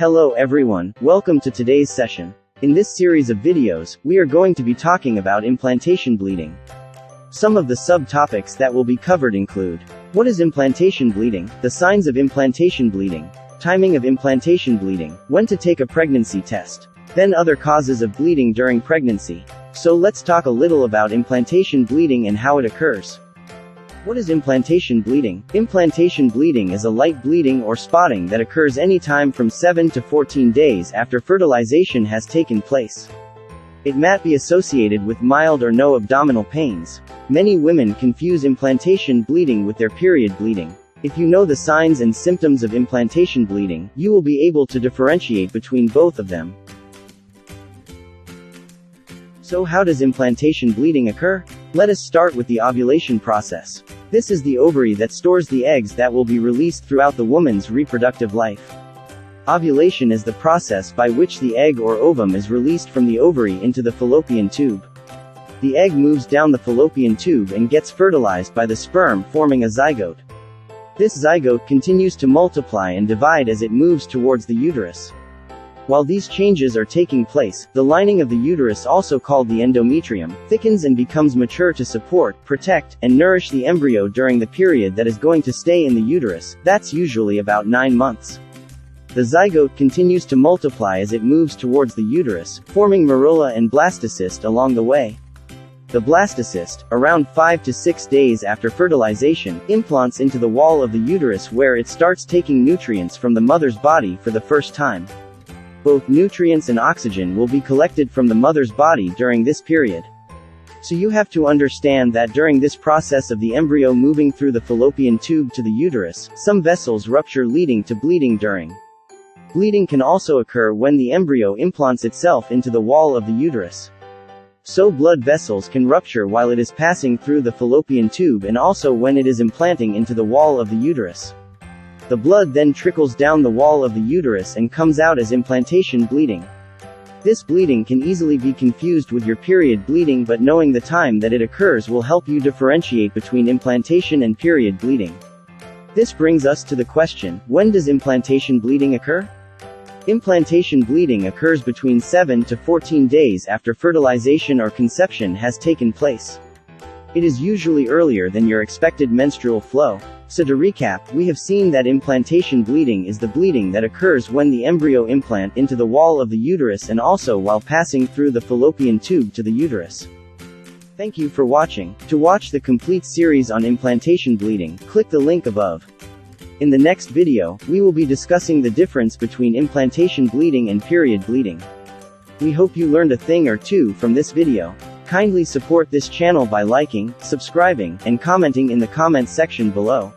Hello everyone, welcome to today's session. In this series of videos, we are going to be talking about implantation bleeding. Some of the subtopics that will be covered include: what is implantation bleeding, the signs of implantation bleeding, timing of implantation bleeding, when to take a pregnancy test, then other causes of bleeding during pregnancy. So let's talk a little about implantation bleeding and how it occurs. What is implantation bleeding? Implantation bleeding is a light bleeding or spotting that occurs anytime from 7 to 14 days after fertilization has taken place. It might be associated with mild or no abdominal pains. Many women confuse implantation bleeding with their period bleeding. If you know the signs and symptoms of implantation bleeding, you will be able to differentiate between both of them. So how does implantation bleeding occur? Let us start with the ovulation process. This is the ovary that stores the eggs that will be released throughout the woman's reproductive life. Ovulation is the process by which the egg or ovum is released from the ovary into the fallopian tube. The egg moves down the fallopian tube and gets fertilized by the sperm, forming a zygote. This zygote continues to multiply and divide as it moves towards the uterus. While these changes are taking place, the lining of the uterus, also called the endometrium, thickens and becomes mature to support, protect, and nourish the embryo during the period that is going to stay in the uterus. That's usually about 9 months. The zygote continues to multiply as it moves towards the uterus, forming morula and blastocyst along the way. The blastocyst, around 5 to 6 days after fertilization, implants into the wall of the uterus where it starts taking nutrients from the mother's body for the first time. Both nutrients and oxygen will be collected from the mother's body during this period. So you have to understand that during this process of the embryo moving through the fallopian tube to the uterus, some vessels rupture, leading to bleeding during. Bleeding can also occur when the embryo implants itself into the wall of the uterus. So blood vessels can rupture while it is passing through the fallopian tube, and also when it is implanting into the wall of the uterus. The blood then trickles down the wall of the uterus and comes out as implantation bleeding. This bleeding can easily be confused with your period bleeding, but knowing the time that it occurs will help you differentiate between implantation and period bleeding. This brings us to the question: when does implantation bleeding occur? Implantation bleeding occurs between 7 to 14 days after fertilization or conception has taken place. It is usually earlier than your expected menstrual flow. So to recap, we have seen that implantation bleeding is the bleeding that occurs when the embryo implant into the wall of the uterus and also while passing through the fallopian tube to the uterus. Thank you for watching. To watch the complete series on implantation bleeding, click the link above. In the next video, we will be discussing the difference between implantation bleeding and period bleeding. We hope you learned a thing or two from this video. Kindly support this channel by liking, subscribing, and commenting in the comment section below.